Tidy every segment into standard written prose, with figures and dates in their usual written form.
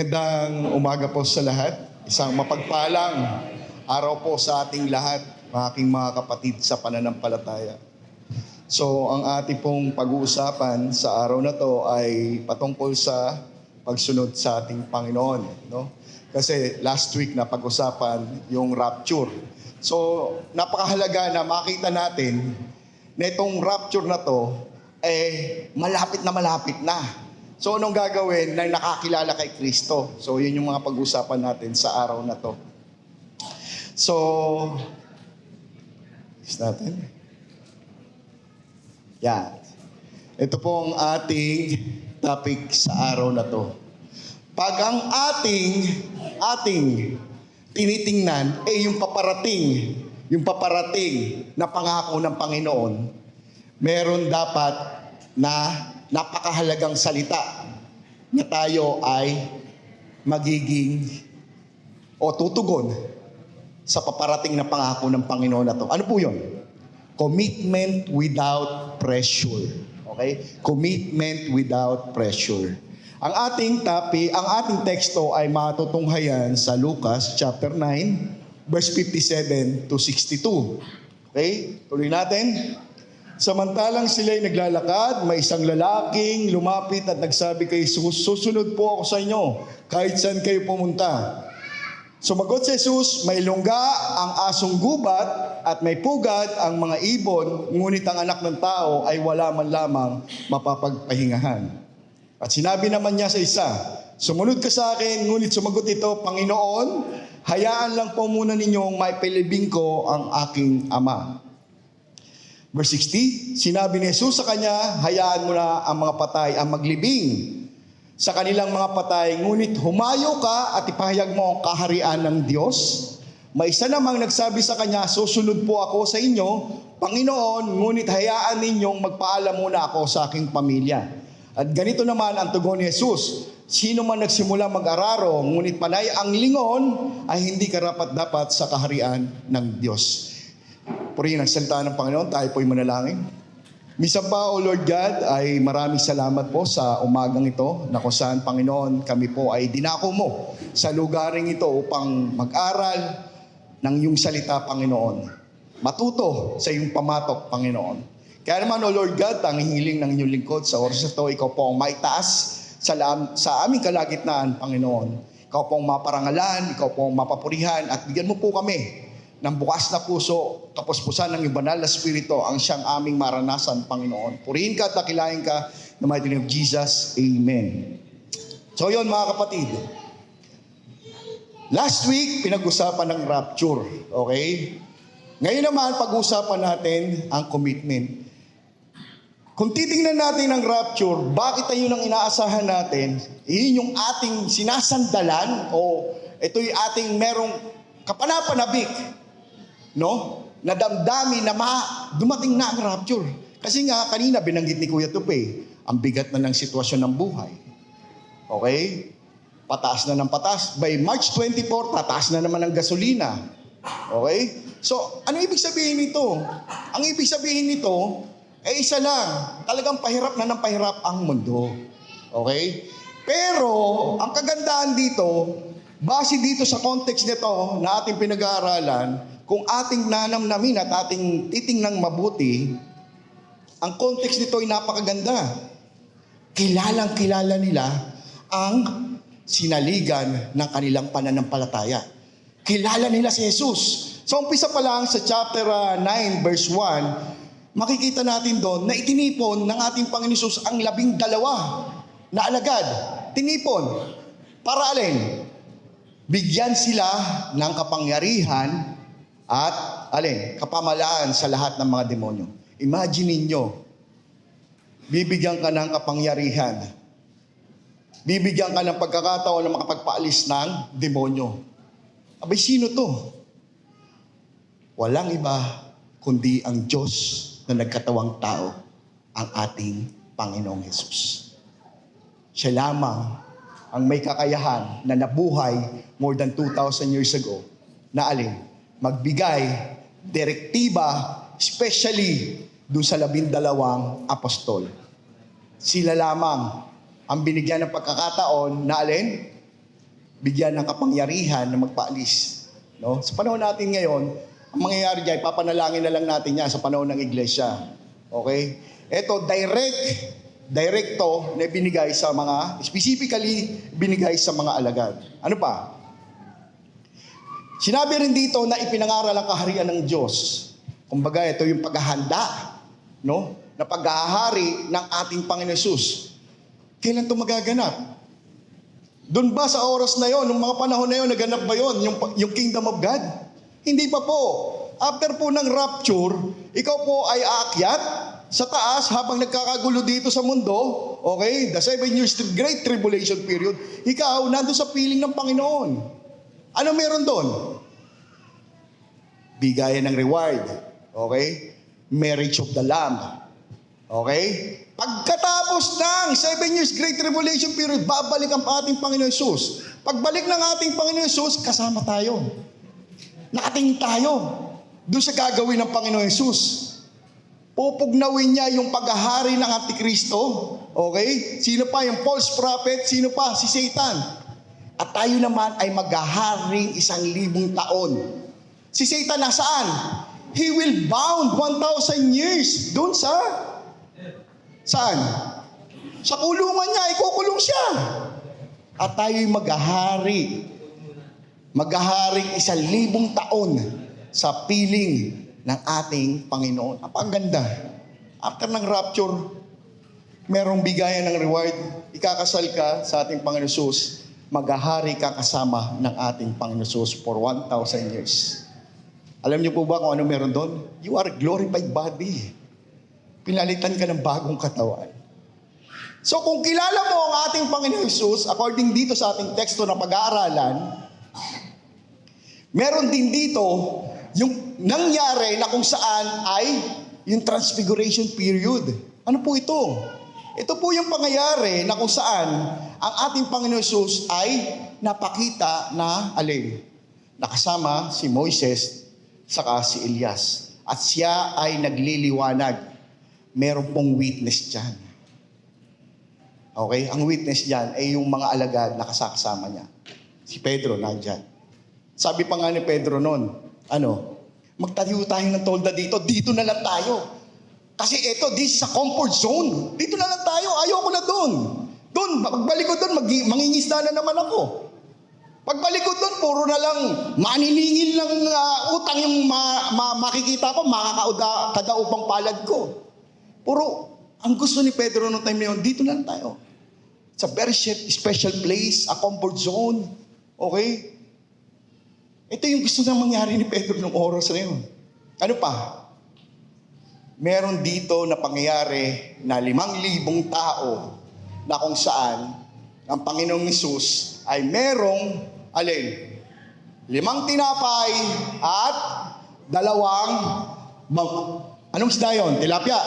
Magandang umaga po sa lahat. Isang mapagpalang araw po sa ating lahat, aking mga kapatid sa pananampalataya. So, ang ating pong pag-uusapan sa araw na to ay patungkol sa pagsunod sa ating Panginoon. No? Kasi last week na pag-usapan yung rapture. So, napakahalaga na makita natin na itong rapture na to, malapit na. So, anong gagawin na nakakilala kay Kristo? So, yun yung mga pag-usapan natin sa araw na to. So, is natin. Yan. Ito po ang ating topic sa araw na to. Pag ang ating tinitingnan yung paparating na pangako ng Panginoon, meron dapat na napakahalagang salita na tayo ay magiging o tutugon sa paparating na pangako ng Panginoon na to. Ano po yun? Commitment without pressure. Okay? Commitment without pressure. Ang ating teksto ay matutunghayan sa Lucas chapter 9, verse 57 to 62. Okay? Tuloy natin. Samantalang sila'y naglalakad, may isang lalaking lumapit at nagsabi kay Jesus, "Susunod po ako sa inyo, kahit saan kayo pumunta." Sumagot si Jesus, "May lungga ang asong gubat at may pugad ang mga ibon, ngunit ang anak ng tao ay wala man lamang mapapagpahingahan." At sinabi naman niya sa isa, "Sumunod ka sa akin," ngunit sumagot ito, "Panginoon, hayaan lang po muna ninyong maipilibing ko ang aking ama." Verse 60, sinabi ni Jesus sa kanya, "Hayaan mo na ang mga patay ang maglibing sa kanilang mga patay, ngunit humayo ka at ipahayag mo ang kaharian ng Diyos." May isa namang nagsabi sa kanya, "Susunod po ako sa inyo, Panginoon, ngunit hayaan ninyong magpaalam muna ako sa aking pamilya." At ganito naman ang tugon ni Jesus, "Sino man nagsimula mag-araro, ngunit panay ang lingon, ay hindi karapat-dapat sa kaharian ng Diyos." Purihin ang salita ng Panginoon, tayo po'y manalangin. Misa pa, O Lord God, ay maraming salamat po sa umagang ito na kung saan, Panginoon, kami po ay dinako mo sa lugaring ito upang mag-aral ng iyong salita, Panginoon. Matuto sa iyong pamatok, Panginoon. Kaya naman, O Lord God, ang hihiling ng inyong lingkod sa oras na ito, ikaw po ang maitaas sa aming kalagitnaan, Panginoon. Ikaw po ang maparangalan, ikaw po ang mapapurihan, at bigyan mo po kami ng bukas na puso, kapuspusan ng banal na Espiritu ang siyang aming maranasan, Panginoon. Purihin ka at dakilain ka in the mighty name of Jesus. Amen. So yun, mga kapatid. Last week, pinag-usapan ng rapture. Okay? Ngayon naman, pag-usapan natin ang commitment. Kung titingnan natin ang rapture, bakit ayun ang inaasahan natin? Iyon yung ating sinasandalan o ito'y ating merong kapanapanabik. No? Nadamdami na dumating na ang rapture. Kasi nga, kanina binanggit ni Kuya Tupe, ang bigat na ng sitwasyon ng buhay. Okay? Pataas na ng pataas. By March 24, tataas na naman ang gasolina. Okay? So, ano ibig sabihin nito? Ang ibig sabihin nito, isa lang. Talagang pahirap na ng pahirap ang mundo. Okay? Pero, ang kagandahan dito, base dito sa context nito na ating pinag-aaralan, kung ating nanamnamin at ating titingnang mabuti, ang context nito ay napakaganda. Kilalang-kilala nila ang sinaligan ng kanilang pananampalataya. Kilala nila si Jesus. So, umpisa pa lang sa chapter 9, verse 1, makikita natin doon na itinipon ng ating Panginoon Jesus ang 12 na alagad. Tinipon. Para alin? Bigyan sila ng kapangyarihan at kapamalaan sa lahat ng mga demonyo. Imagine ninyo, bibigyan ka ng kapangyarihan. Bibigyan ka ng pagkakataon na makapagpaalis ng demonyo. Abay, sino to? Walang iba kundi ang Diyos na nagkatawang tao, ang ating Panginoong Jesus. Siya lamang ang may kakayahan na nabuhay more than 2,000 years ago na magbigay direktiba, especially dun sa 12 apostol. Sila lamang ang binigyan ng pagkakataon na bigyan ng kapangyarihan na magpaalis. No? Sa panahon natin ngayon, ang mangyayari dyan, papanalangin na lang natin yan sa panahon ng iglesia. Okay? Ito, directo na binigay sa mga, specifically, binigay sa mga alagad. Ano pa? Sinabi rin dito na ipinangaral ang kaharian ng Diyos. Kumbaga, ito yung paghahanda, no? Na paghahari ng ating Panginoon Hesus. Kailan ito magaganap? Doon ba sa oras na yon, nung mga panahon na yon, naganap ba yon, yung kingdom of God? Hindi pa po. After po ng rapture, ikaw po ay aakyat sa taas habang nagkakagulo dito sa mundo, okay? The 7 years great tribulation period, ikaw nandun sa piling ng Panginoon. Ano meron doon? Bigayan ng reward. Okay? Marriage of the Lamb. Okay? Pagkatapos ng 7 years great tribulation period, babalik ang ating Panginoon Hesus. Pagbalik ng ating Panginoon Hesus, kasama tayo. Nakatingin tayo doon sa gagawin ng Panginoon Hesus. Pupugnawin niya yung paghahari ng Antikristo. Okay? Sino pa? Yung false prophet. Sino pa? Si Satan. At tayo naman ay maghaharing 1,000 taon. Si Satan nasaan? He will bound 1,000 years. Doon sa? Saan? Sa kulungan niya. Ikukulong siya. At tayo'y maghahari. Maghaharing 1,000 taon sa piling ng ating Panginoon. Ang ganda. After ng rapture, merong bigayan ng reward. Ikakasal ka sa ating Panginoon Hesus. Maghahari ka kasama ng ating Panginoon Hesus for 1,000 years. Alam niyo po ba kung ano meron doon? You are a glorified body. Pinalitan ka ng bagong katawan. So kung kilala mo ang ating Panginoon Hesus, according dito sa ating teksto na pag-aaralan, meron din dito yung nangyari na kung saan ay yung transfiguration period. Ano po ito? Ito po yung pangyayari na kung saan ang ating Panginoon Hesus ay napakita na alin? Nakasama si Moises saka si Elias. At siya ay nagliliwanag. Meron pong witness dyan. Okay? Ang witness dyan ay yung mga alagad na kasama niya. Si Pedro nandyan. Sabi pa nga ni Pedro noon, magtayo tayo ng tolda dito, dito na lang tayo. Kasi this is a comfort zone. Dito na lang tayo, ayoko na doon. Doon, pagbalik ko doon, mangingisda na naman ako. Pagbalik ko doon, puro na lang, maniningil lang utang yung makikita ko, makakadaupang palad ko. Puro, ang gusto ni Pedro noong time na yun, dito na lang tayo. It's a very special place, a comfort zone. Okay? Ito yung gusto na mangyari ni Pedro noong oras na yun. Ano pa? Meron dito na pangyayari na 5,000 tao na kung saan ang Panginoong Hesus ay merong, 5 tinapay at 2 anong isda yun? Tilapia.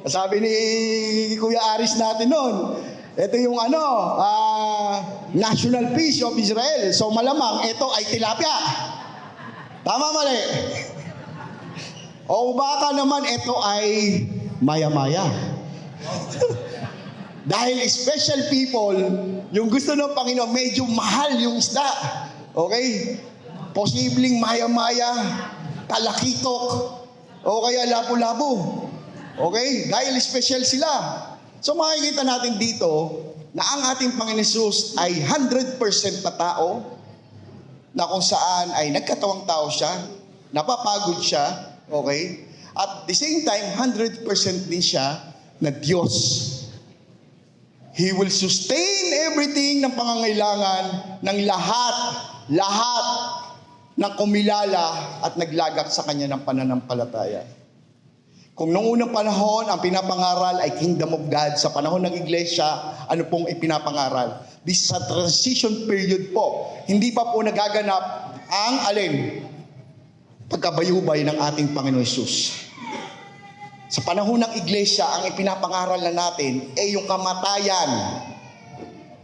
Sabi ni Kuya Aris natin noon, ito yung national fish of Israel. So malamang ito ay tilapia. Tama mali? O baka naman ito ay maya-maya. Dahil special people, yung gusto ng Panginoon, medyo mahal yung isda. Okay? Posibleng maya-maya, talakitok, o kaya labo-labo. Okay? Dahil special sila. So makikita natin dito na ang ating Panginoon Hesus ay 100% na tao, na kung saan ay nagkatawang tao siya, napapagod siya, okay? At the same time, 100% din siya na Diyos. He will sustain everything ng pangangailangan ng lahat na kumilala at naglagak sa kanya ng pananampalataya. Kung noong unang panahon, ang pinapangaral ay Kingdom of God, sa panahon ng Iglesia, ano pong ipinapangaral? This is a transition period po. Hindi pa po nagaganap ang pagkabayubay ng ating Panginoon Hesus. Sa panahon ng Iglesia, ang ipinapangaral na natin ay yung kamatayan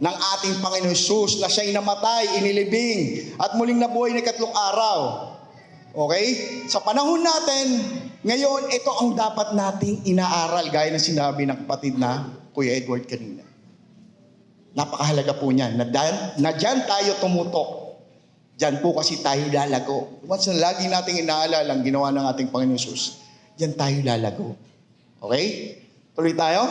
ng ating Panginoon Hesus na siya'y namatay, inilibing, at muling nabuhay na 3 araw. Okay? Sa panahon natin, ngayon, ito ang dapat nating inaaral, gaya ng sinabi ng kapatid na Kuya Edward kanina. Napakahalaga po niyan. Na dyan tayo tumutok. Dyan po kasi tayo lalago. Once na lagi nating inaalala ang ginawa ng ating Panginoon Jesus, dyan tayo lalago. Okay? Tuloy tayo.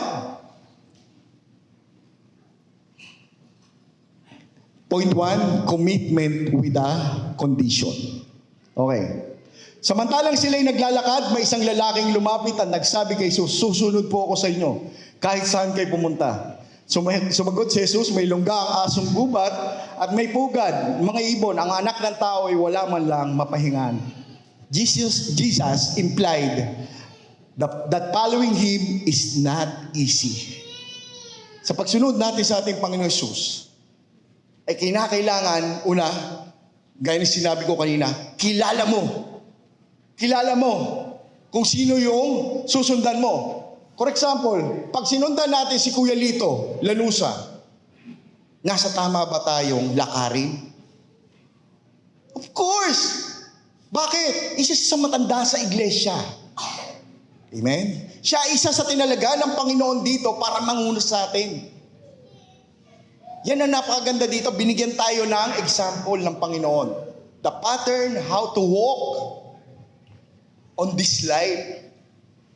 Point 1, commitment with a condition. Okay. Samantalang sila'y naglalakad, may isang lalaking lumapit at nagsabi kay Jesus, susunod po ako sa inyo, kahit saan kayo pumunta. Sumagot si Jesus, may lungga ang asong gubat at may pugad, mga ibon, ang anak ng tao ay wala man lang mapahingan. Jesus implied that following Him is not easy. Sa pagsunod natin sa ating Panginoon Jesus, ay kinakailangan, una, gaya ng sinabi ko kanina, kilala mo. Kilala mo kung sino yung susundan mo. For example, pag sinundan natin si Kuya Lito, Lanusa, nasa tama ba tayong lakarin? Of course! Bakit? Isa sa matanda sa iglesia. Amen? Siya isa sa tinalaga ng Panginoon dito para manguno sa atin. Yan ang napakaganda dito. Binigyan tayo ng example ng Panginoon. The pattern how to walk on this life.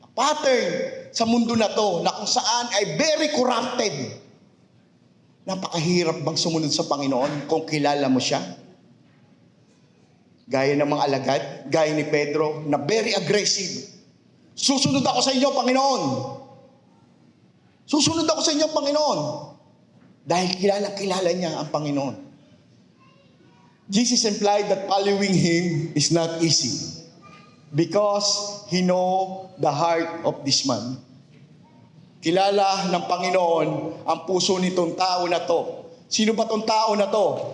The pattern sa mundo na to na kung saan ay very corrupted. Napakahirap bang sumunod sa Panginoon kung kilala mo siya? Gaya ng mga alagad, gaya ni Pedro na very aggressive. Susunod ako sa inyo, Panginoon. Susunod ako sa inyo, Panginoon. Dahil kilala niya ang Panginoon. Jesus implied that following Him is not easy because He know the heart of this man. Kilala ng Panginoon ang puso nitong tao na to. Sino ba tong tao na to?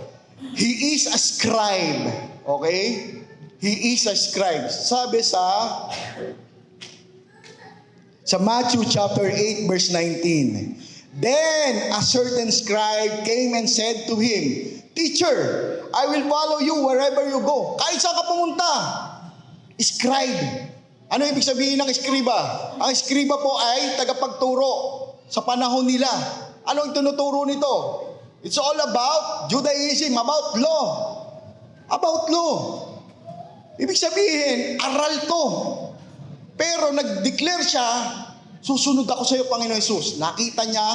He is a scribe. Okay? He is a scribe. Sabi sa Matthew chapter 8 verse 19. Then a certain scribe came and said to him, Teacher, I will follow you wherever you go. Kahit saan ka pumunta. Scribe. Ano ibig sabihin ng skriba? Ang skriba po ay tagapagturo sa panahon nila. Ano ang tinuturo nito? It's all about Judaism, about law. About law. Ibig sabihin, aral to. Pero nag-declare siya, susunod ako sa iyo, Panginoon Jesus. Nakita niya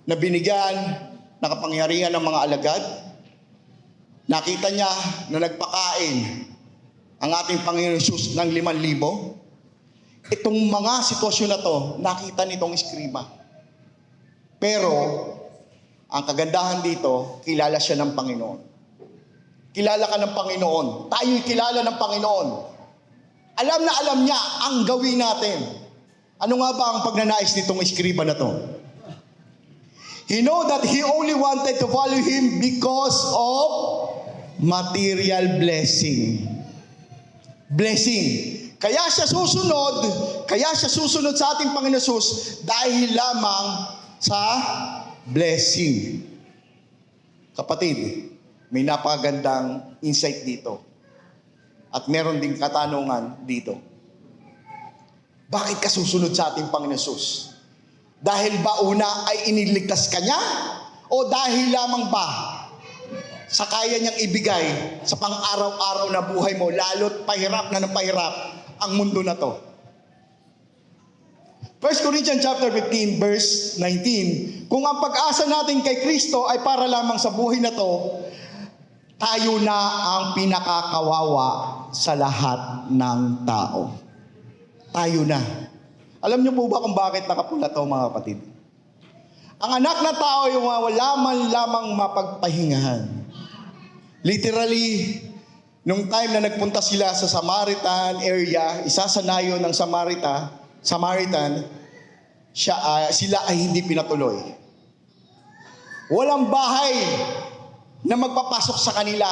na binigyan ng kapangyarihan ng mga alagad. Nakita niya na nagpakain ang ating Panginoon Jesus ng 5,000. Itong mga sitwasyon na to, nakita nitong eskriba. Pero, ang kagandahan dito, kilala siya ng Panginoon. Kilala ka ng Panginoon. Tayo'y kilala ng Panginoon. Alam na alam niya ang gawin natin. Ano nga ba ang pagnanais nitong eskriba na to? He know that he only wanted to follow Him because of material blessing. Blessing. Kaya siya susunod sa ating Panginoon Jesus dahil lamang sa blessing. Kapatid, may napakagandang insight dito. At meron ding katanungan dito. Bakit ka susunod sa ating Panginoon Jesus? Dahil ba una ay iniligtas ka niya? O dahil lamang ba sa kaya niyang ibigay sa pang-araw-araw na buhay mo, lalo't pahirap na ng pahirap ang mundo na to? 1 Corinthians chapter 15 verse 19, kung ang pag-asa natin kay Kristo ay para lamang sa buhay na to, tayo na ang pinakakawawa sa lahat ng tao. Tayo na. Alam niyo po ba kung bakit nakapula to, mga kapatid? Ang anak na tao ay wala man lamang mapagpahingahan. Literally, nung time na nagpunta sila sa Samaritan area, isa sa nayon ng Samaritan, sila ay hindi pinatuloy. Walang bahay na magpapasok sa kanila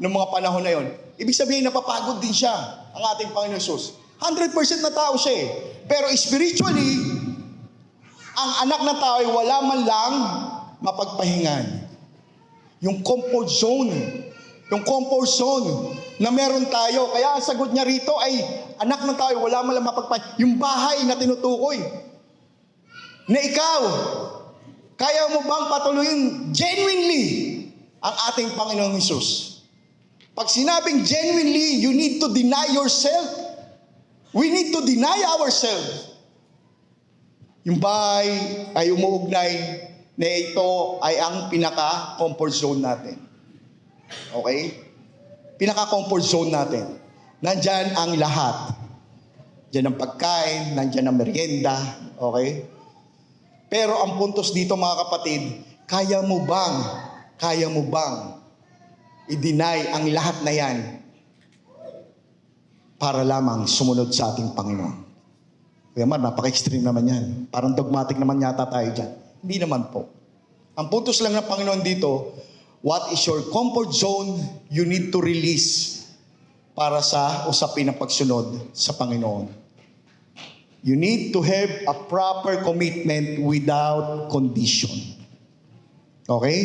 noong mga panahon na yon. Ibig sabihin, napapagod din siya, ang ating Panginoon Jesus. 100% na tao siya eh. Pero spiritually, ang anak na tao ay wala man lang mapagpahingan. Yung comfort zone na meron tayo. Kaya ang sagot niya rito ay, anak ng tao ay wala man lang mapagpahingan. Yung bahay na tinutukoy. Na ikaw, Kaya mo bang patuloyin genuinely ang ating Panginoong Hesus? Pag sinabing genuinely, you need to deny yourself. We need to deny ourselves. Yung bahay ay umuugnay na ito ay ang pinaka-comfort zone natin. Okay? Pinaka-comfort zone natin. Nandyan ang lahat. Diyan ang pagkain, nandyan ang merienda. Okay? Pero ang puntos dito mga kapatid, kaya mo bang i-deny ang lahat na yan para lamang sumunod sa ating Panginoon? Kuya Mar, napaka-extreme naman yan. Parang dogmatic naman yata tayo dyan. Hindi naman po. Ang puntos lang ng Panginoon dito, what is your comfort zone you need to release para sa usapin ng pagsunod sa Panginoon? You need to have a proper commitment without condition. Okay?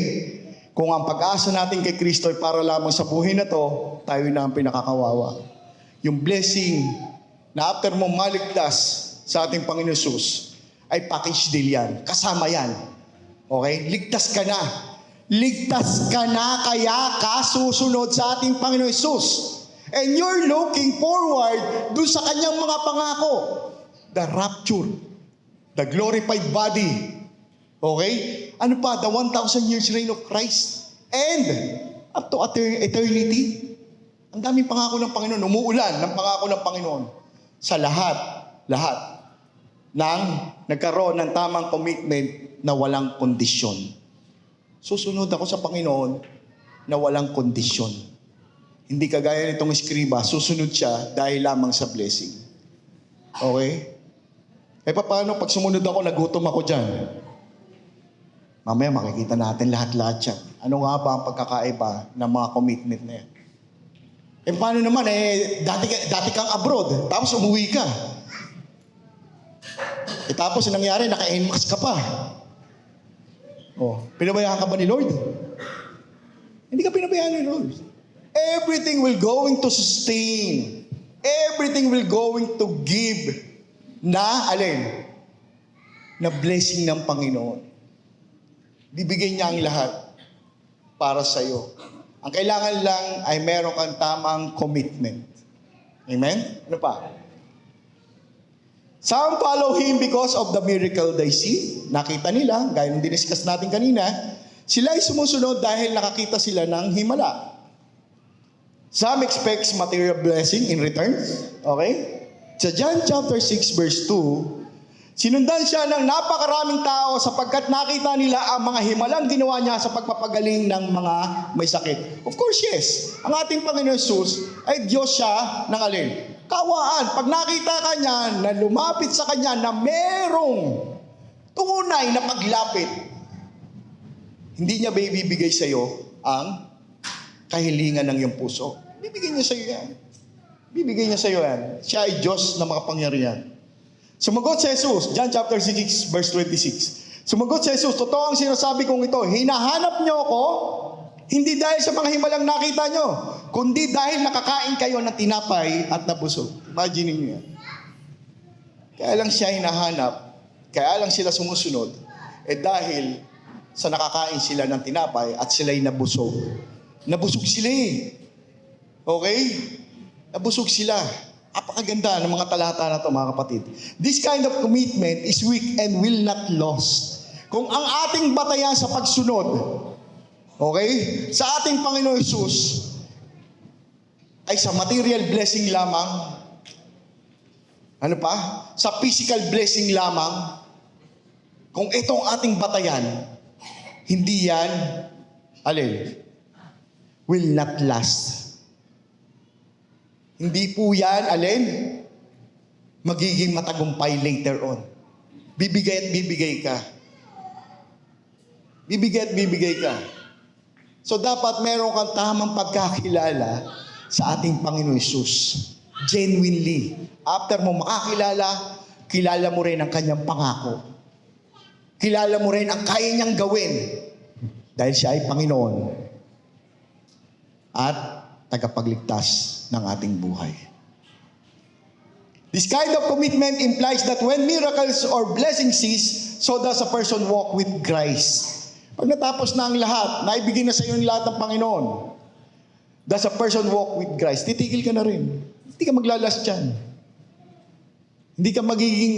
Kung ang pag-asa natin kay Kristo ay para lamang sa buhay na to, tayo na ang pinakakawawa. Yung blessing na after mo maligtas sa ating Panginoon Jesus, ay package deal yan. Kasama yan. Okay? Ligtas ka na. Ligtas ka na, kaya ka susunod sa ating Panginoon Jesus. And you're looking forward dun sa kanyang mga pangako. The rapture. The glorified body. Okay? Ano pa? The 1,000 years reign of Christ. And up to eternity. Ang daming pangako ng Panginoon. Umuulan ng pangako ng Panginoon. Sa lahat ng nagkaroon ng tamang commitment na walang kondisyon. Susunod ako sa Panginoon na walang kondisyon. Hindi kagaya nitong eskriba, susunod siya dahil lamang sa blessing. Okay? Paano pag sumunod ako, nagutom ako dyan? Mamaya makikita natin lahat-lahat yan. Ano nga ba ang pagkakaiba ng mga commitment na yan? Paano naman, dati kang abroad, tapos umuwi ka. Tapos nangyari, naka-NMAX ka pa. Pinabayaan ka ba ni Lord? Hindi ka pinabayaan ni Lord. Everything will going to sustain. Everything will going to give na, alin? Na blessing ng Panginoon. Bibigyan niya ang lahat para sa iyo. Ang kailangan lang ay meron kang tamang commitment. Amen? Ano pa? Some follow Him because of the miracle they see. Nakita nila, gaya ng diniscuss natin kanina, sila ay sumusunod dahil nakakita sila ng himala. Some expects material blessing in return. Okay? Sa John chapter 6 verse 2, sinundan siya ng napakaraming tao sapagkat nakita nila ang mga himalang ginawa niya sa pagpapagaling ng mga may sakit. Of course, yes. Ang ating Panginoon Jesus ay Diyos siya ng alin? Kawaan. Pag nakita ka niya na lumapit sa Kanya na merong tunay na paglapit, hindi niya ba ibibigay sa iyo ang kahilingan ng iyong puso? Bibigyan niya sa iyo yan. Bibigay niya sa iyo yan. Siya ay Diyos na makapangyarihan. Sumagot si Jesus, John chapter 6, verse 26. Sumagot si Jesus, totoo ang sinasabi kong ito, hinahanap niyo ako, hindi dahil sa mga himalang nakita niyo, kundi dahil nakakain kayo ng tinapay at nabusog. Imagine niyo yan. Kaya lang siya hinahanap, kaya lang sila sumusunod, dahil sa nakakain sila ng tinapay at sila'y nabusog. Nabusog sila eh. Okay? Nabusog sila. Apakaganda ng mga talata na ito, mga kapatid. This kind of commitment is weak and will not lost. Kung ang ating batayan sa pagsunod, okay, sa ating Panginoon Jesus, ay sa material blessing lamang, ano pa? Sa physical blessing lamang, kung itong ating batayan, hindi yan, alin, will not last. Hindi po yan, alin, magiging matagumpay later on. Bibigay at bibigay ka. Bibigay at bibigay ka. So dapat meron kang tamang pagkakilala sa ating Panginoon Jesus. Genuinely. After mo makakilala, kilala mo rin ang kanyang pangako. Kilala mo rin ang kaya niyang gawin. Dahil siya ay Panginoon. At tagapagligtas ng ating buhay. This kind of commitment implies that when miracles or blessings cease, So does a person walk with Christ. Pag natapos na ang lahat, naibigay na sa iyo ang lahat ng Panginoon, does a person walk with Christ, titigil ka na rin. Hindi ka maglalas dyan. Hindi ka magiging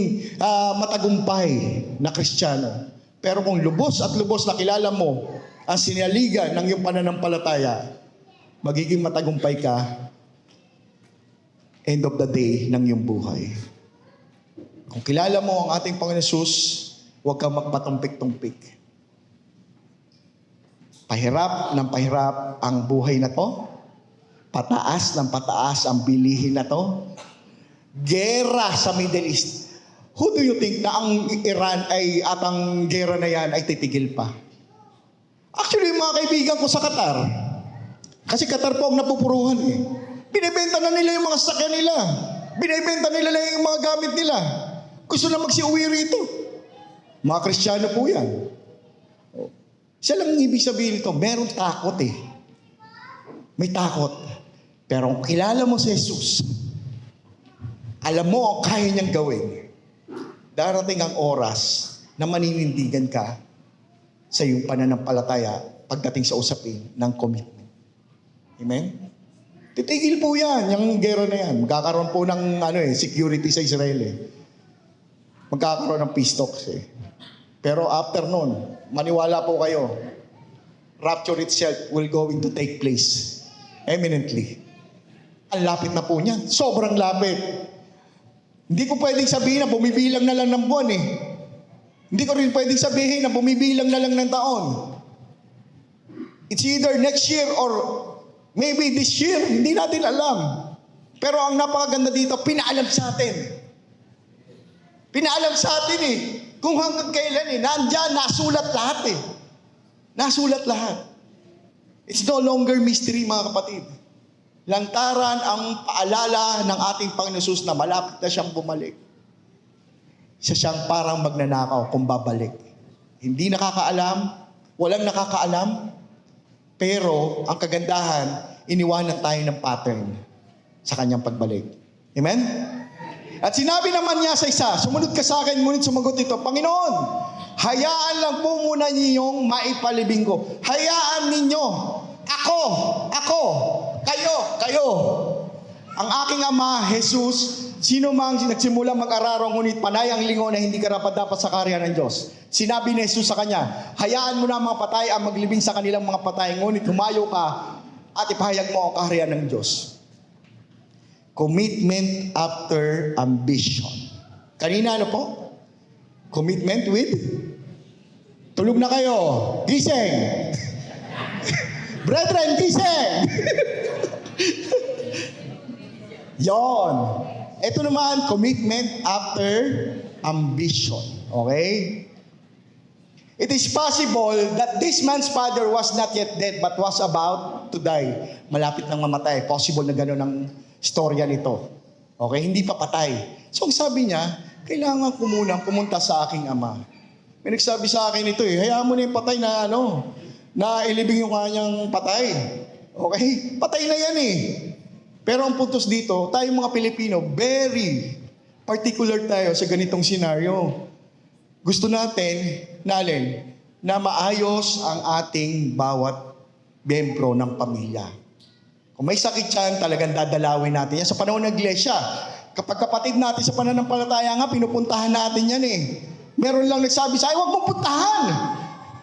matagumpay na Kristiyano. Pero kung lubos at lubos na kilala mo ang sinaligan ng iyong pananampalataya, magiging matagumpay ka end of the day ng iyong buhay. Kung kilala mo ang ating Panginoon Jesus, huwag kang magpatumpik-tumpik. Pahirap ng pahirap ang buhay na to. Pataas ng pataas ang bilihin na to. Gera sa Middle East. Who do you think na ang Iran at ang gera na yan ay titigil pa? Actually, mga kaibigan ko sa Qatar, kasi Qatar po ang napupuruhan eh. Binibenta na nila yung mga sakyan nila. Binibenta nila yung mga gamit nila. Gusto na magsiuwi rito. Mga Kristiyano po yan. Siya lang ibig sabihin ito, meron takot eh. May takot. Pero kung kilala mo si Jesus, alam mo ang kaya niyang gawin, darating ang oras na maninindigan ka sa iyong pananampalataya pagdating sa usapin ng commitment. Amen? Titigil po yan, yung gera na yan. Magkakaroon po ng security sa Israel eh. Magkakaroon ng peace talks eh. Pero after nun, maniwala po kayo, rapture itself will going to take place eminently. Ang lapit na po niyan. Sobrang lapit. Hindi ko pwedeng sabihin na bumibilang na lang ng buwan eh. Hindi ko rin pwedeng sabihin na bumibilang na lang ng taon. It's either next year or maybe this year. Hindi natin alam. Pero ang napakaganda dito, pinaalam sa atin. Pinaalam sa atin eh. Kung hanggang kailan eh, nandyan, nasulat lahat eh. Nasulat lahat. It's no longer mystery, mga kapatid. Lantaran ang paalala ng ating Panginoon Jesus na malapit na siyang bumalik. Siya siyang parang magnanakaw kung babalik. Hindi nakakaalam, walang nakakaalam, pero ang kagandahan, iniwanan tayo ng pattern sa kanyang pagbalik. Amen? At sinabi naman niya sa isa, sumunod ka sa akin, ngunit sumagot ito, Panginoon, hayaan lang po muna ninyong maipalibing ko. Hayaan ninyo. Ako, kayo. Ang aking ama, Jesus, sino mang nagsimula mag-araro, ngunit panay ang lingon na hindi karapat-dapat sa kaharian ng Diyos. Sinabi ni Jesus sa kanya, hayaan mo na mga patay ang maglibing sa kanilang mga patay, ngunit humayo ka at ipahayag mo ang kaharian ng Diyos. Commitment after ambition. Kanina ano po? Commitment with? Tulog na kayo. Gising. Brethren, gising. Yon. Ito naman, commitment after ambition. Okay? It is possible that this man's father was not yet dead but was about to die. Malapit nang mamatay. Possible na gano'n ang storya nito. Okay? Hindi pa patay. So, ang sabi niya, kailangan ko munang pumunta sa aking ama. May nagsabi sa akin ito eh, hayaan mo na yung patay na na ilibing yung kanyang patay. Okay? Patay na yan eh. Pero ang puntos dito, tayong mga Pilipino, very particular tayo sa ganitong senaryo. Gusto natin, na maayos ang ating bawat miyembro ng pamilya. Kung may sakit yan, talagang dadalawin natin yan. Sa panahon ng iglesia, kapag kapatid natin sa pananampalataya nga, pinupuntahan natin yan eh. Meron lang nagsabi sa akin, huwag mong puntahan.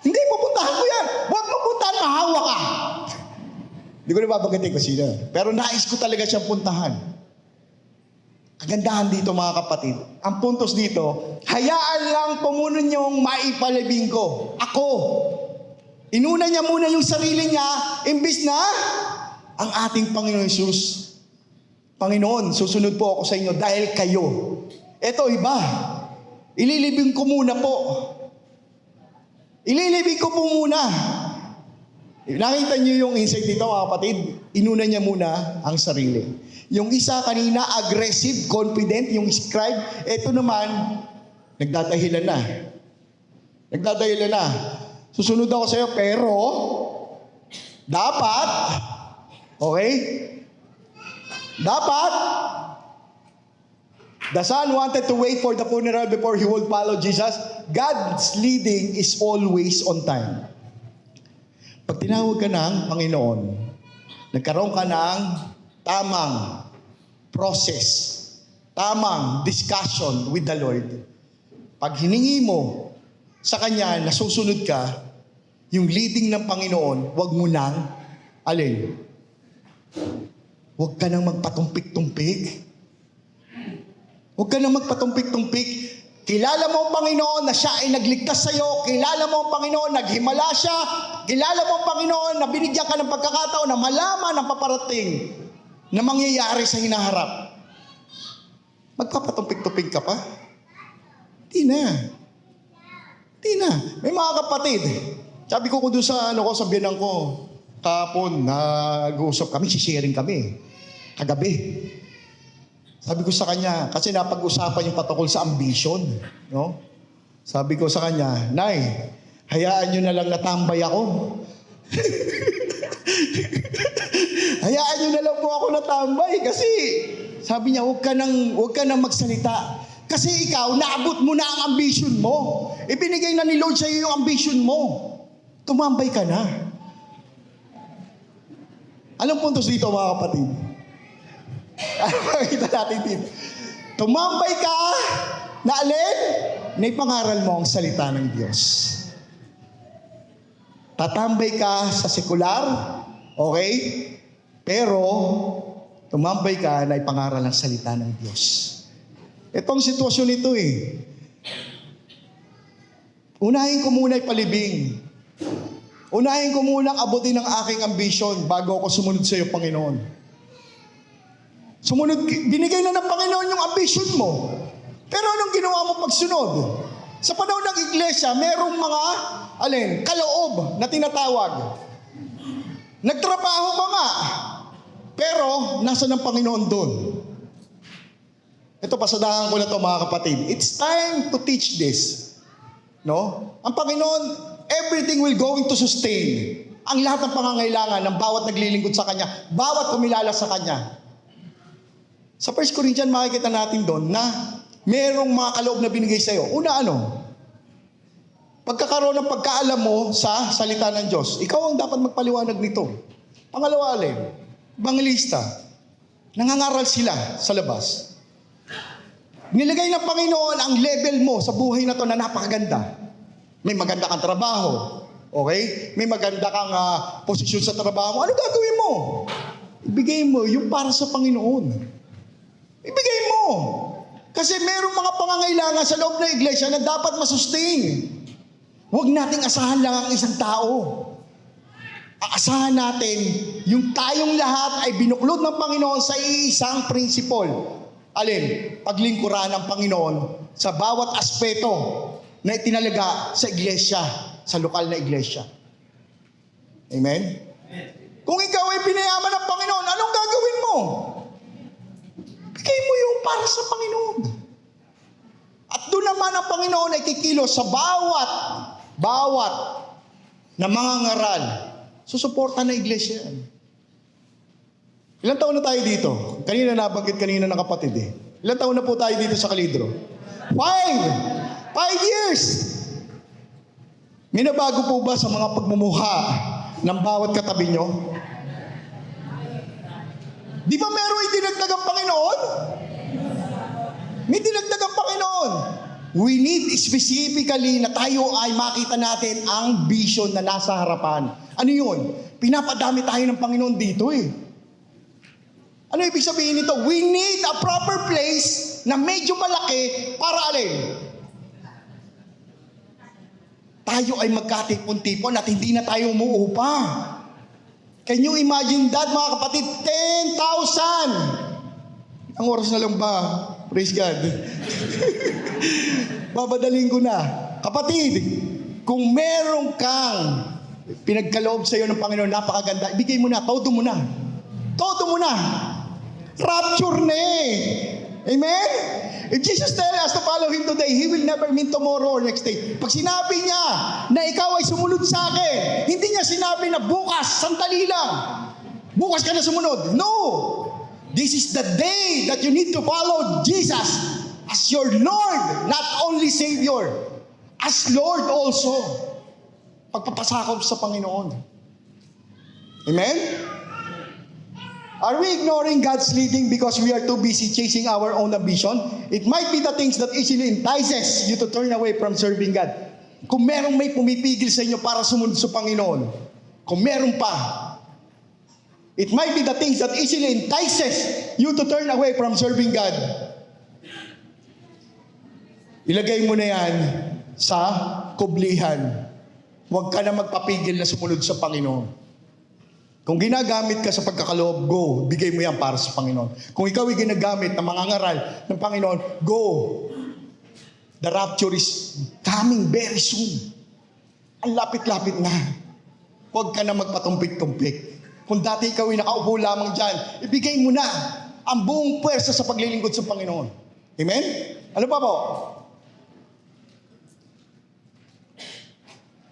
Hindi, pupuntahan ko yan. Huwag mong puntahan, mahawa ka. Hindi ko na babagatin ko sila. Pero nais ko talaga siyang puntahan. Kagandahan dito mga kapatid. Ang puntos dito, hayaan lang pumuno niyong maipalibing ko. Ako. Inuna niya muna yung sarili niya, imbis na ang ating Panginoon Jesus. Panginoon, susunod po ako sa inyo dahil kayo. Ito iba. Ililibing ko muna po. Ililibing ko po muna. Nakita niyo yung insight dito mga kapatid. Inuna niya muna ang sarili. Yung isa kanina, aggressive, confident, yung scribe. Ito naman, nagdadahilan na. Nagdadahilan na. Susunod ako sa iyo, pero dapat, okay? Dapat, The son wanted to wait for the funeral before he would follow Jesus. God's leading is always on time. Pag tinawag ka ng Panginoon, nagkaroon ka ng tamang process, tamang discussion with the Lord. Pag hiningi mo sa Kanya, nasusunod ka, yung leading ng Panginoon, wag mo nang, alin? Wag ka nang magpatumpik-tumpik. Huwag ka nang magpatumpik-tumpik. Kilala mo ang Panginoon na siya ay nagligtas sa iyo. Kilala mo ang Panginoon, naghimala siya. Kilala mo ang Panginoon na binigyan ka ng pagkakataon na malaman ang paparating na mangyayari sa hinaharap. Magpapatumpik-tumpik ka pa? Di na. May mga kapatid. Sabi ko doon sa sa biyanang ko, kahapon, nag-uusap kami, sharing kami. Kagabi. Sabi ko sa kanya, kasi napag-usapan yung patungkol sa ambition. No? Sabi ko sa kanya, Nay, hayaan nyo na lang natambay ako. Hayaan nyo na lang po ako natambay. Kasi, sabi niya, huwag ka nang magsalita. Kasi ikaw, naabot mo na ang ambition mo. Ibinigay na ni Lord sa iyo yung ambition mo. Tumambay ka na. Anong puntos dito, mga kapatid? Ano makikita natin dito? Tumambay ka na alin? Na ipangaral mo ang salita ng Diyos. Tatambay ka sa sekular, okay? Pero, tumambay ka na ipangaral ang salita ng Diyos. Itong sitwasyon ito Unahin ko muna ipalibing. Unahin ko muna abutin ang aking ambisyon bago ako sumunod sa iyo, Panginoon. Binigay na ng Panginoon yung ambition mo. Pero anong ginawa mo pagsunod? Sa panahon ng iglesia, merong mga, kaloob na tinatawag. Nagtrabaho ka nga, pero nasa ng Panginoon doon. Ito, pasadahan ko na ito, mga kapatid. It's time to teach this. No? Ang Panginoon, everything will going to sustain. Ang lahat ng pangangailangan ng bawat naglilingkod sa Kanya, bawat kumilala sa Kanya. Sa 1 Corinthians, makikita natin doon na merong mga kaloob na binigay sa iyo. Una, pagkakaroon ng pagkaalam mo sa salita ng Diyos. Ikaw ang dapat magpaliwanag nito. Pangalawa, evangelista. Nangangaral sila sa labas. Nilagay ng Panginoon ang level mo sa buhay na to na napakaganda. May maganda kang trabaho. Okay? May maganda kang posisyon sa trabaho mo. Ano gagawin mo? Ibigay mo yung para sa Panginoon. Ibigay mo. Kasi merong mga pangangailangan sa loob ng iglesia na dapat masustain. Huwag nating asahan lang ang isang tao. Aasahan natin yung tayong lahat ay binuklod ng Panginoon sa isang principle. Paglingkuran ng Panginoon sa bawat aspeto na itinalaga sa iglesia, sa lokal na iglesia. Amen? Kung ikaw ay pinayaman ng Panginoon, anong gagawin mo? Bigay mo yung para sa Panginoon. At doon naman ang Panginoon ay kikilos sa bawat na mga ngaral. Susuporta na iglesia yan. Ilang taon na tayo dito? Kanina nabanggit kanina ng kapatid Ilang taon na po tayo dito sa Kalidro? 5 years! May nabago po ba sa mga pagmumuha ng bawat katabi nyo? Di ba meron idinagdag ang Panginoon? May dinagdag ang Panginoon. We need specifically na tayo ay makita natin ang vision na nasa harapan. Ano yun? Pinapadami tayo ng Panginoon dito Ano ibig sabihin nito? We need a proper place na medyo malaki para tayo ay magkatipon-tipon at hindi na tayo umuupa. Can you imagine that, mga kapatid? 10,000! Ang oras na lang ba? Praise God. Babadaling ko na. Kapatid, kung meron kang pinagkaloob sa iyo ng Panginoon, napakaganda, ibigay mo na, todo mo na. Todo mo na. Rapture na Amen? If Jesus tell us to follow Him today, He will never mean tomorrow or next day. Pag sinabi niya na ikaw ay sumunod sa akin, hindi niya sinabi na bukas, sandali lang. Bukas ka na sumunod. No! This is the day that you need to follow Jesus. as your Lord, not only Savior, as Lord also. Pagpapasakop sa Panginoon. Amen? Are we ignoring God's leading because we are too busy chasing our own ambition? It might be the things that easily entices you to turn away from serving God. Kung merong may pumipigil sa inyo para sumunod sa Panginoon, kung meron pa, it might be the things that easily entices you to turn away from serving God. Ilagay mo na yan sa kublihan. Huwag ka na magpapigil na sumunod sa Panginoon. Kung ginagamit ka sa pagkakaloob, go. Bigay mo yan para sa Panginoon. Kung ikaw ay ginagamit na mangangaral ng Panginoon, go. The rapture is coming very soon. Ang lapit-lapit na. Huwag ka na magpatumpik-tumpik. Kung dati ikaw ay nakaupo lamang dyan, ibigay mo na ang buong pwersa sa paglilingkod sa Panginoon. Amen? Ano pa po?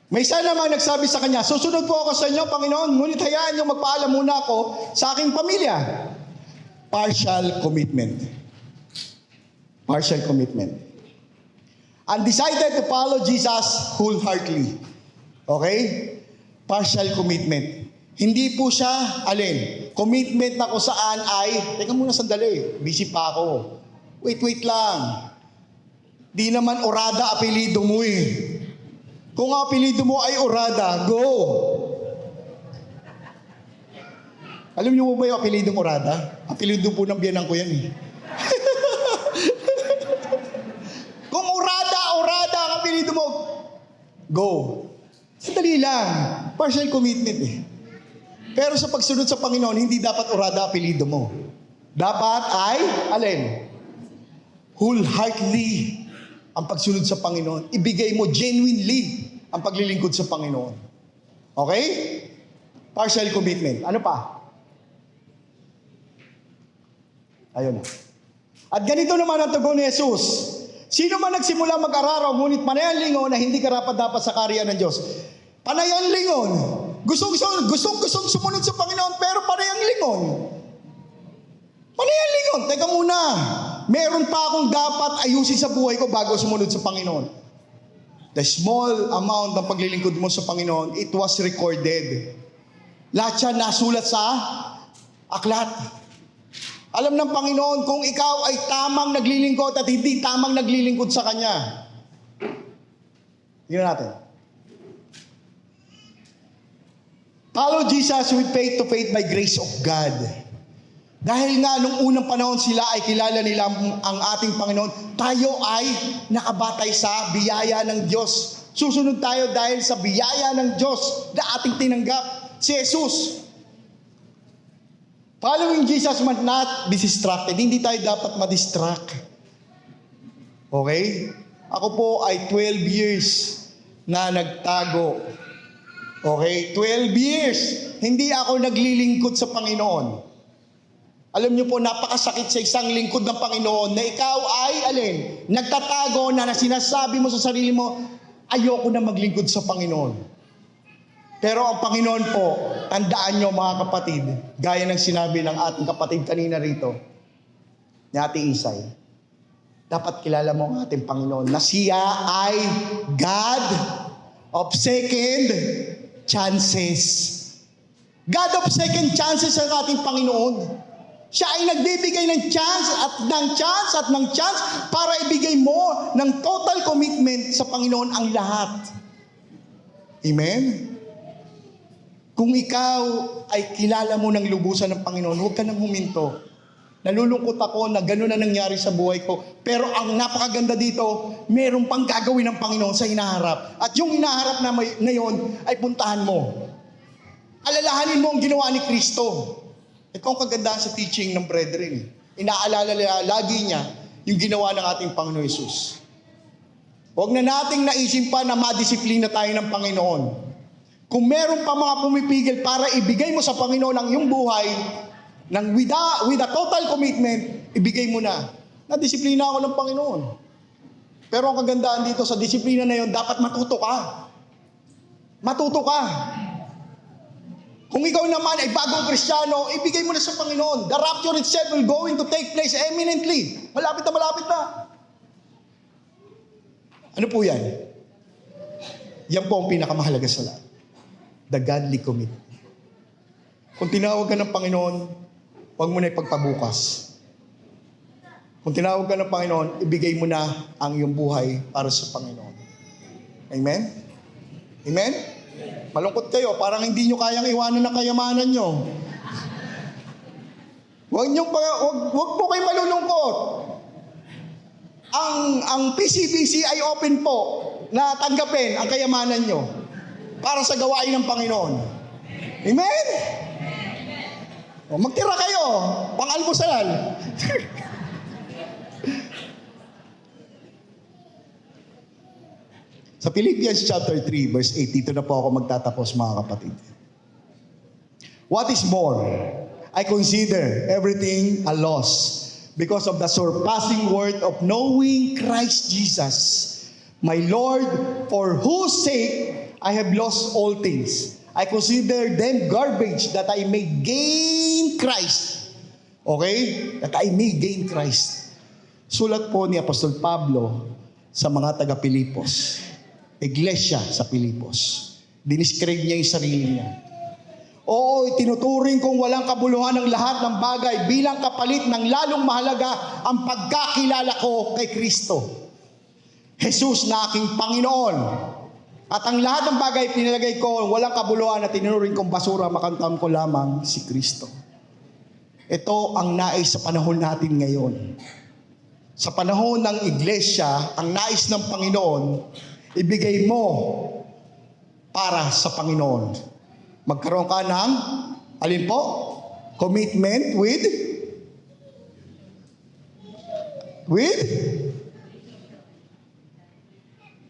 May isa naman nagsabi sa kanya, susunod po ako sa inyo, Panginoon, ngunit hayaan niyo magpaalam muna ako sa aking pamilya. Partial commitment. Partial commitment. Undecided to follow Jesus wholeheartedly. Okay? Partial commitment. Hindi po siya, commitment na kung saan ay, teka muna sandali, busy pa ako. Wait lang. Di naman Orada apelido mo eh. Kung ang apelido mo ay Orada, go! Alam niyo ba yung apelidong Orada? Apelido po ng biyanan ko yan eh. Kung Orada ang apelido mo, go! Sadali lang. Partial commitment eh. Pero sa pagsunod sa Panginoon, hindi dapat Orada apelido mo. Dapat ay, wholeheartedly ang pagsunod sa Panginoon. Ibigay mo genuinely ang paglilingkod sa Panginoon. Okay? Partial commitment. Ano pa? Ayun na. At ganito naman ang tugon ni Jesus. Sino man nagsimula mag-araraw, ngunit panay ang lingon na hindi karapat-dapat sa karya ng Diyos. Panay ang lingon. Gustong sumunod sa Panginoon, pero panay ang lingon. Panay ang lingon. Teka muna. Meron pa akong dapat ayusin sa buhay ko bago sumunod sa Panginoon. The small amount ng paglilingkod mo sa Panginoon, it was recorded. Lahat siya nasulat sa aklat. Alam ng Panginoon kung ikaw ay tamang naglilingkod at hindi tamang naglilingkod sa Kanya. Tingnan natin. Follow Jesus with faith to faith by grace of God. Dahil nga nung unang panahon sila ay kilala nila ang ating Panginoon, tayo ay nakabatay sa biyaya ng Diyos. Susunod tayo dahil sa biyaya ng Diyos na ating tinanggap, si Jesus. Following Jesus must not be distracted. Hindi tayo dapat madistract. Okay? Ako po ay 12 years na nagtago. Okay? 12 years. Hindi ako naglilingkod sa Panginoon. Alam niyo po, napakasakit sa isang lingkod ng Panginoon na ikaw ay, nagtatago na sinasabi mo sa sarili mo, ayoko na maglingkod sa Panginoon. Pero ang Panginoon po, tandaan niyo mga kapatid, gaya ng sinabi ng ating kapatid kanina rito, ni Ate Isay, dapat kilala mo ang ating Panginoon na siya ay God of second chances. God of second chances ang ating Panginoon. Siya ay nagbibigay ng chance para ibigay mo ng total commitment sa Panginoon ang lahat. Amen? Kung ikaw ay kilala mo ng lubusan ng Panginoon, huwag ka nang huminto. Nalulungkot ako na gano'n na nangyari sa buhay ko. Pero ang napakaganda dito, meron pang gagawin ng Panginoon sa hinaharap. At yung hinaharap na yon ay puntahan mo. Alalahanin mo ang ginawa ni Kristo. Ito ang kagandahan sa teaching ng brethren. Inaalala lagi niya yung ginawa ng ating Panginoon Hesus. Huwag na nating naisip pa na madisiplina tayo ng Panginoon. Kung meron pa mga pumipigil para ibigay mo sa Panginoon ang iyong buhay, with a total commitment, ibigay mo na. Nadisiplina ako ng Panginoon. Pero ang kagandahan dito sa disiplina na yon, dapat matuto ka. Matuto ka. Kung ikaw naman ay bagong Kristiyano, ibigay mo na sa Panginoon. The rapture itself will going to take place eminently. Malapit na malapit na. Ano po yan? Yan po ang pinakamahalaga sa lahat. The godly commitment. Kung tinawag ka ng Panginoon, huwag mo na ipagpabukas. Kung tinawag ka ng Panginoon, ibigay mo na ang iyong buhay para sa Panginoon. Amen? Amen? Malungkot kayo, parang hindi nyo kayang iwanan ang kayamanan nyo. Huwag po kayo malulungkot. Ang PCBC ay open po na tanggapin ang kayamanan nyo para sa gawain ng Panginoon. Amen? O, magtira kayo, pang-almusal. Sa Philippians chapter 3, verse 8, dito na po ako magtatapos, mga kapatid. What is more, I consider everything a loss because of the surpassing worth of knowing Christ Jesus, my Lord, for whose sake I have lost all things. I consider them garbage that I may gain Christ. Okay? That I may gain Christ. Sulat po ni Apostol Pablo sa mga taga-Pilipos. Iglesia sa Pilipos. Dinescribe niya yung sarili niya. Oo, itinuturing kong walang kabuluhan ng lahat ng bagay bilang kapalit ng lalong mahalaga ang pagkakilala ko kay Kristo. Jesus na aking Panginoon. At ang lahat ng bagay pinilagay ko walang kabuluhan at tinuring kong basura, makantam ko lamang si Kristo. Ito ang nais sa panahon natin ngayon. Sa panahon ng iglesia, ang nais ng Panginoon, ibigay mo para sa Panginoon. Magkaroon ka ng, alin po? Commitment with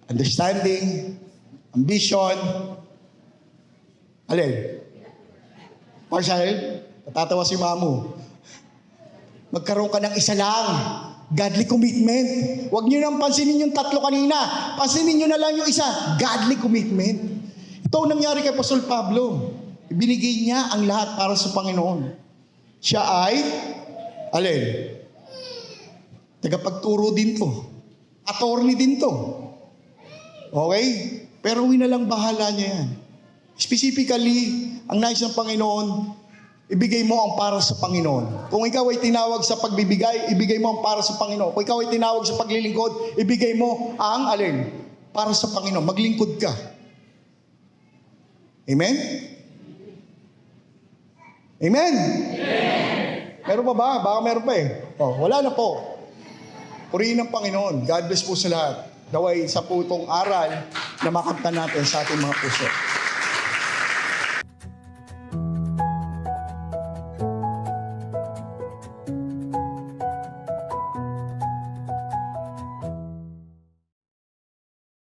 understanding, ambition, alin? Marshall, natatawa si Mamu. Magkaroon ka ng isa lang. Godly commitment. Huwag niyo nang pansinin yung tatlo kanina. Pansinin niyo na lang yung isa. Godly commitment. Ito ang nangyari kay Apostol Pablo. Ibinigay niya ang lahat para sa Panginoon. Siya ay, alin? Tagapagturo din to. Attorney din to. Okay? Pero winalang bahala niya yan. Specifically, ang nais ng Panginoon, ibigay mo ang para sa Panginoon. Kung ikaw ay tinawag sa pagbibigay, ibigay mo ang para sa Panginoon. Kung ikaw ay tinawag sa paglilingkod, ibigay mo ang alin? Para sa Panginoon. Maglingkod ka. Amen? Amen? Meron pa ba? Baka meron pa eh. Oh, wala na po. Purihin ng Panginoon. God bless po sa lahat. Daway sa putong aral na makamtan natin sa ating mga puso.